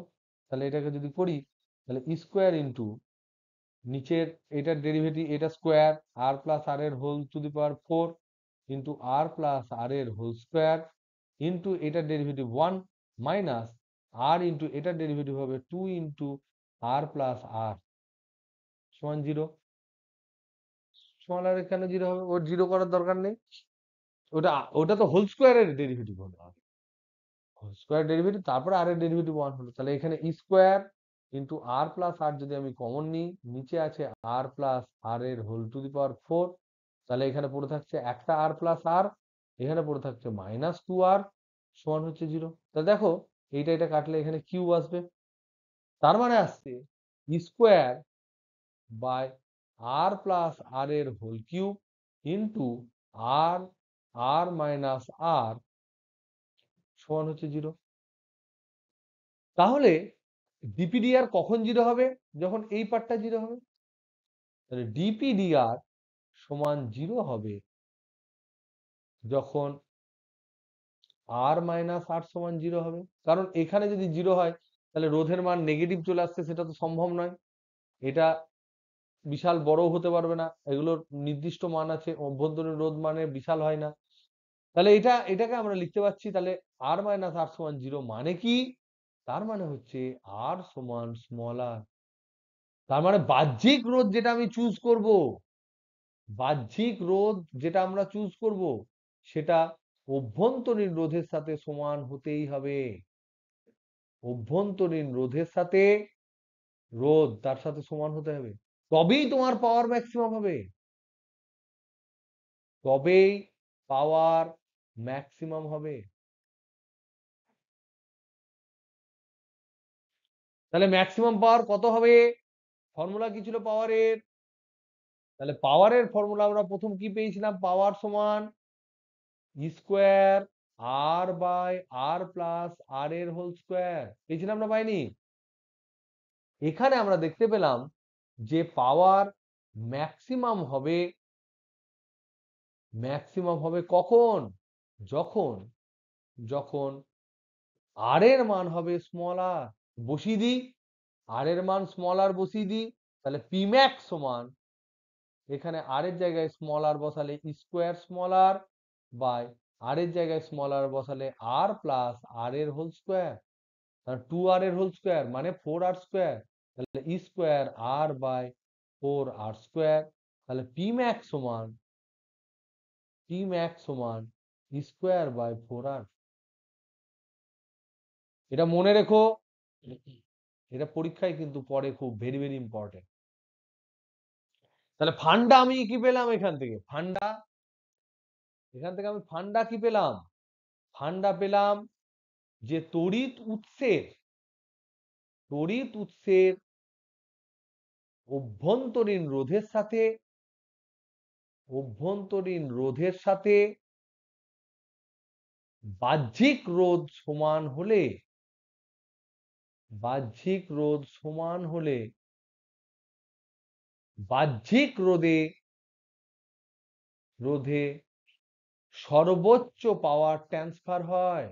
তাহলে এটাকে যদি করি তাহলে স্কোয়ার ইন্টু নিচের এটার ডেরিভেটিভ, এটা স্কোয়ার R+R এর whole to the power 4 into R+R এর হোল স্কোয়ার ইন্টু এটার ডেরিভেটিভ 1 মাইনাস আর ইন্টু এটার ডেরিভেটিভ হবে 2 ইন্টু R+R সমান 0। সমান আর কেন 0 হবে? ওর 0 করার দরকার নেই, ওটা ওটা তো হোল স্কোয়ারের ডেরিভেটিভ হলো, হোল স্কোয়ার ডেরিভেটিভ তারপরে আর এর ডেরিভেটিভ 1 হলো। তাহলে এখানে স্কোয়ার ইন্টু R+R যদি আমি কমন নিই, নিচে আছে R+R এর হোল টু দি পাওয়ার 4, তাহলে এখানে পড়ে থাকছে একটা R+R, এখানে পড়ে থাকছে -2R সমান হচ্ছে 0। তাহলে দেখো এইটা এটা কাটলে এখানে কিউব আসবে, তার মানে আসছে square by R plus R এর হোল কিউব ইন্টু আর আর মাইনাস আর সমান হচ্ছে 0। তাহলে ডিপিডিআর কখন 0 হবে? যখন এই পার্টটা 0 হবে। তাহলে ডিপিডিআর সমান 0 হবে যখন আর মাইনাস আর সমান 0 হবে। কারণ এখানে যদি 0 হয় তাহলে রোধের মান নেগেটিভ চলে আসছে, সেটা তো সম্ভব নয়। এটা বিশাল বড় হতে পারবে না, এগুলোর নির্দিষ্ট মান আছে, অভ্যন্তরীণ রোধ মানে বিশাল হয় না। তাহলে এটাকে আমরা লিখতে পাচ্ছি, তাহলে আর মাইনাস আর সমান 0 মানে কি? তার মানে হচ্ছে আর সমান স্মল আর। তার মানে বাহ্যিক রোধ যেটা আমি চুজ করব, বাহ্যিক রোধ যেটা আমরা চুজ করব, সেটা অভ্যন্তরীণ রোধের সাথে সমান হতেই হবে। অভ্যন্তরীণ রোধের সাথে রোধ তার সাথে সমান হতে হবে, তবেই তোমার পাওয়ার ম্যাক্সিমাম হবে, তবেই পাওয়ার ম্যাক্সিমাম হবে। তাহলে ম্যাক্সিমাম পাওয়ার কত হবে? ফর্মুলা কি ছিল পাওয়ারের? তাহলে পাওয়ারের ফর্মুলা আমরা প্রথম কি পেয়েছিলাম? পাওয়ার সমান square R by R plus R এর হোল স্কোয়ার পেয়েছিলাম না, পাইনি? এখানে আমরা দেখতে পেলাম যে পাওয়ার ম্যাক্সিমাম হবে, ম্যাক্সিমাম হবে কখন? যখন যখন আর এর মান হবে স্মল আর। বসিয়ে দিই, আর এর মান স্মল আর বসিয়ে দিই, তাহলে পি ম্যাক্স সমান, এখানে আর এর জায়গায় স্মল আর বসালে স্কোয়ার স্মল আর বাই আর এর জায়গায় স্মল আর বসালে আর প্লাস আর এর হোল স্কোয়ার, টু আর এর হোল স্কোয়ার মানে 4r স্কোয়ার, তাহলে square R by 4r square. তাহলে পি ম্যাক্স সমান স্কোয়ার বাই 4r। এটা মনে রেখো, এটা পরীক্ষায় কিন্তু পরে খুব ভেরি ভেরি ইম্পর্টেন্ট। তাহলে ফান্ডা আমি কি পেলাম এখান থেকে? এখান থেকে আমি ফান্ডা কি পেলাম? ফান্ডা পেলাম যে তড়িৎ উৎসের অভ্যন্তরীণ রোধের সাথে বাহ্যিক রোধ সমান হলে, বাহ্যিক রোধে সর্বোচ্চ পাওয়ার ট্রান্সফার হয়,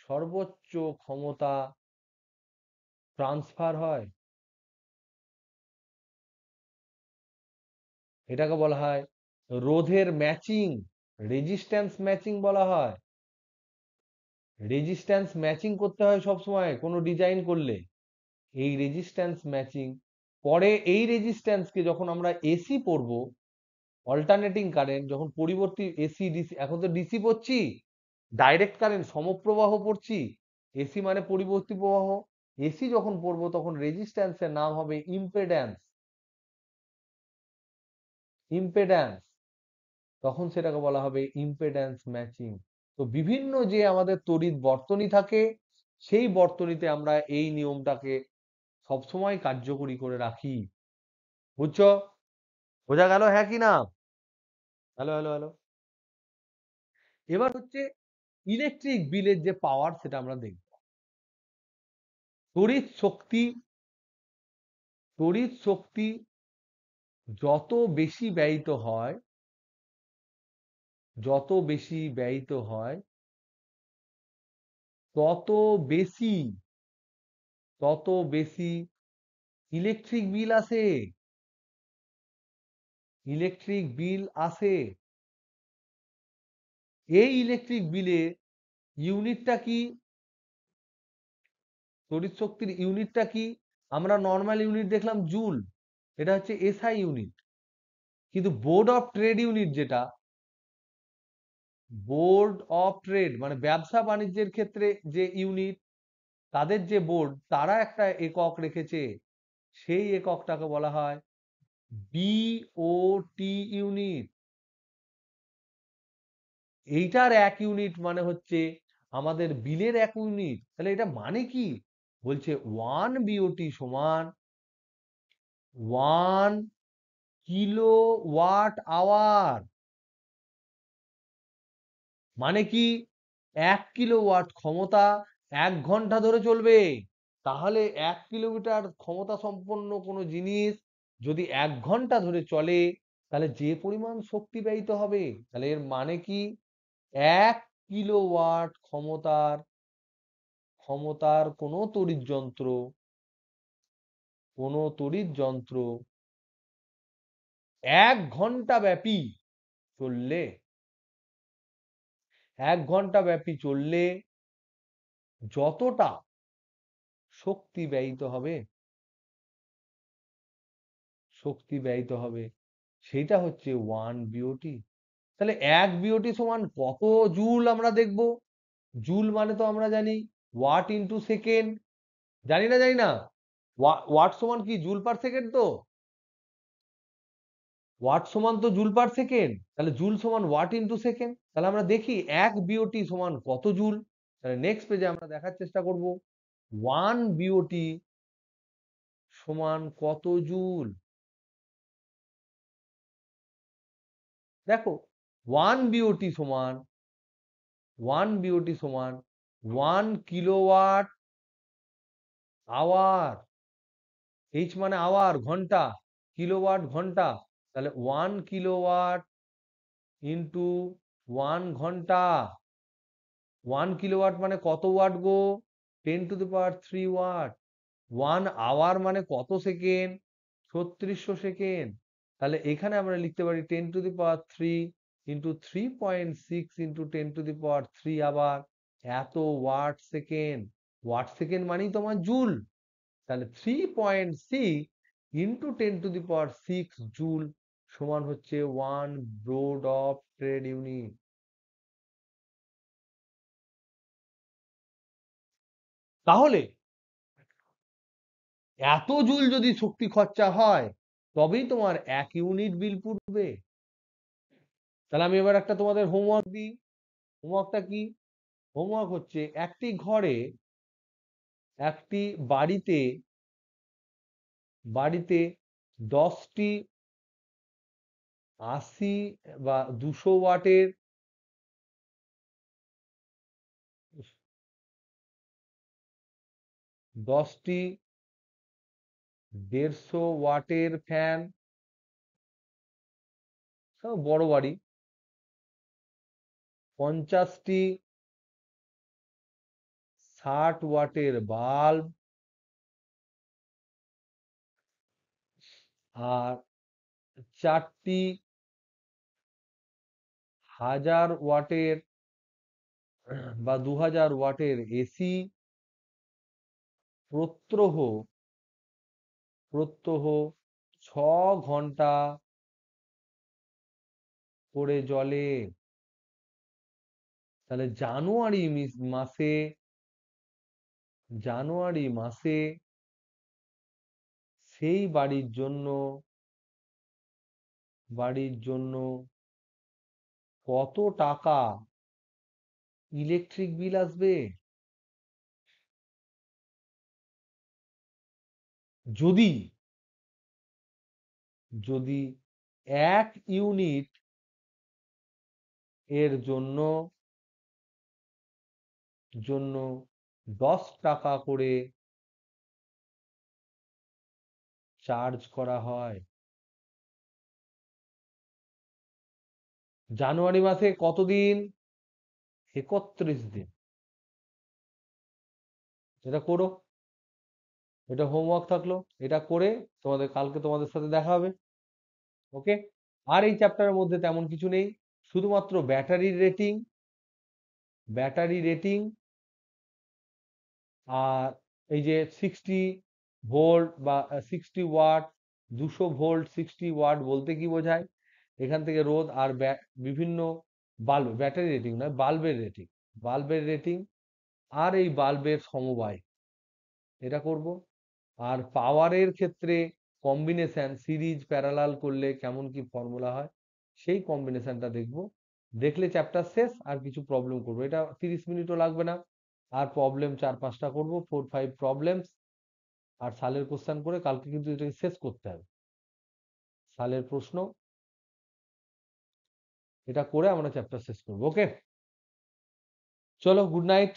সর্বোচ্চ ক্ষমতা ট্রান্সফার হয়। এটাকে বলা হয় রোধের ম্যাচিং, রেজিস্ট্যান্স ম্যাচিং বলা হয়। রেজিস্ট্যান্স ম্যাচিং করতে হয় সব সময় কোনো ডিজাইন করলে। এই রেজিস্ট্যান্স ম্যাচিং, পরে এই রেজিস্ট্যান্সকে যখন আমরা এসি পড়ব, অল্টারনেটিং কারেন্ট, যখন পরিবর্তী এসি ডিসি, এখন তো ডিসি পড়ছি, ডাইরেক্ট কারেন্ট সমপ্রবাহ পড়ছি, এসি মানে পরিবর্তী প্রবাহ, এসি যখন পড়বো তখন রেজিস্ট্যান্সের নাম হবে ইম্পেড্যান্স। ইম্পেড্যান্স, তখন সেটাকে বলা হবে ইম্পেড্যান্স ম্যাচিং। তো বিভিন্ন যে আমাদের তড়িৎ বর্তনী থাকে, সেই বর্তনীতে আমরা এই নিয়মটাকে সবসময় কার্যকরী করে রাখি। বুঝছো? বোঝা গেল হ্যাঁ কি না? Hello hello hello. এবার হচ্ছে ইলেকট্রিক বিলের যে পাওয়ার, সেটা আমরা দেখব। তড়িৎ শক্তি, তড়িৎ শক্তি যত বেশি ব্যয়িত হয়, যত বেশি ব্যয়িত হয়, তত বেশি তত বেশি ইলেকট্রিক বিল আসে, ইলেকট্রিক বিল আসে। এই ইলেকট্রিক বিলের ইউনিটটা কি? তড়িৎ শক্তির ইউনিটটা কি? আমরা নর্মাল ইউনিট দেখলাম জুল, এটা হচ্ছে এসআই ইউনিট। কিন্তু বোর্ড অফ ট্রেড ইউনিট, যেটা বোর্ড অফ ট্রেড মানে ব্যবসা বাণিজ্যের ক্ষেত্রে যে ইউনিট, তাদের যে বোর্ড, তারা একটা একক রেখেছে, সেই এককটাকে বলা হয় বিওটি ইউনিট। এইটার এক ইউনিট মানে হচ্ছে আমাদের বিলের এক ইউনিট। তাহলে এটা মানে কি? বলছে 1 বিওটি সমান 1 কিলোওয়াট আওয়ার। মানে কি, 1 কিলোওয়াট ক্ষমতা 1 ঘন্টা ধরে চলবে। তাহলে 1 কিলোমিটার ক্ষমতা সম্পন্ন কোনো জিনিস যদি 1 ঘন্টা ধরে চলে, তাহলে যে পরিমাণ শক্তি ব্যয়িত হবে, তাহলে এর মানে কি, 1 কিলোওয়াট ক্ষমতার কোনো তড়িৎ যন্ত্র 1 ঘন্টা ব্যাপী চললে 1 ঘন্টা ব্যাপী চললে যতটা শক্তি ব্যয়িত হবে সেটা হচ্ছে 1 বিওটি। তাহলে 1 বিওটি সমান কত জুল আমরা দেখব। জুল মানে তো আমরা জানি ওয়াট ইন্টু সেকেন্ড। জানি না ওয়াট সমান কি জুল পার সেকেন্ড। তো ওয়াট সমান তো জুল পার সেকেন্ড, তাহলে জুল সমান ওয়াট ইন্টু সেকেন্ড। তাহলে আমরা দেখি 1 বিওটি সমান কত জুল। তাহলে নেক্সট পেজে আমরা দেখার চেষ্টা করব 1 বিওটি সমান কত জুল। দেখো, 1 বিওটি সমান 1 কিলোওয়াট আওয়ার। এইচ মানে আওয়ার, ঘন্টা, কিলোওয়াট ঘন্টা। তাহলে 1 কিলোওয়াট ইন্টু 1 ঘন্টা। 1 কিলোওয়াট মানে কত ওয়াট গো? 10⁻³ ওয়াট। 1 আওয়ার মানে কত সেকেন্ড? 3600 সেকেন্ড। তাহলে এখানে আমরা লিখতে পারি 10⁻³ ইন্টু 3.6 ইন্টু 10⁻³ আবার এত ওয়াট সেকেন্ড। ওয়াট সেকেন্ড মানেই তোমার জুল। তাহলে 3.6 ইন্টু 10⁻6 জুল সমান হচ্ছে 1 ব্রোড অফ ট্রেড ইউনিট। তাহলে এত জুল যদি শক্তি খরচা হয়, তবেই তোমার 1 ইউনিট বিল পড়বে। তাহলে আমি এবার একটা তোমাদের হোমওয়ার্ক দিই। হোমওয়ার্কটা কি? হোমওয়ার্ক হচ্ছে একটি বাড়িতে 10টি 80 বা 200 ওয়াটের 10টি 150 ওয়াটের ফ্যান, বড় বাড়ি, 50টি 60 ওয়াটের বাল্ব, আর 4টি 1000 ওয়াটের বা 2000 ওয়াটের এসি প্রত্যহ প্রত্যহ 6 ঘন্টা করে জ্বলে। তাহলে জানুয়ারি মাসে সেই বাড়ির জন্য কত টাকা ইলেকট্রিক বিল আসবে? যদি যদি 1 ইউনিট এর জন্য 10 টাকা করে চার্জ করা হয়। জানুয়ারি মাসে কতদিন? 31 দিন। এটা করো, এটা হোমওয়ার্ক থাকলো। এটা করে কালকে তোমাদের সাথে দেখা হবে। ওকে। আর এই চ্যাপ্টারের মধ্যে তেমন কিছু নেই, শুধুমাত্র ব্যাটারি রেটিং আর এই যে 60 ভোল্ট বা 60 ওয়াট, 200 ভোল্ট 60 ওয়াট বলতে কি বোঝায়, এখান থেকে রোধ আর বিভিন্ন ব্যাটারি রেটিং নয়, বাল্বের রেটিং আর এই বাল্বের সমবায়, এটা করব। আর পাওয়ারের ক্ষেত্রে কম্বিনেশন সিরিজ প্যারালাল করলে কেমন কি ফর্মুলা হয়, সেই কম্বিনেশনটা দেখব। দেখলে চ্যাপ্টার শেষ। আর কিছু প্রবলেম করবো, এটা 30 মিনিটও লাগবে না। আর প্রবলেম 4-5টা করবো, 4-5 প্রবলেমস। আর সালের কোশ্চেন করে কালকে কিন্তু এটাকে শেষ করতে হবে। সালের প্রশ্ন এটা করে আমরা চ্যাপ্টার শেষ করবো। ওকে, চলো, গুড নাইট।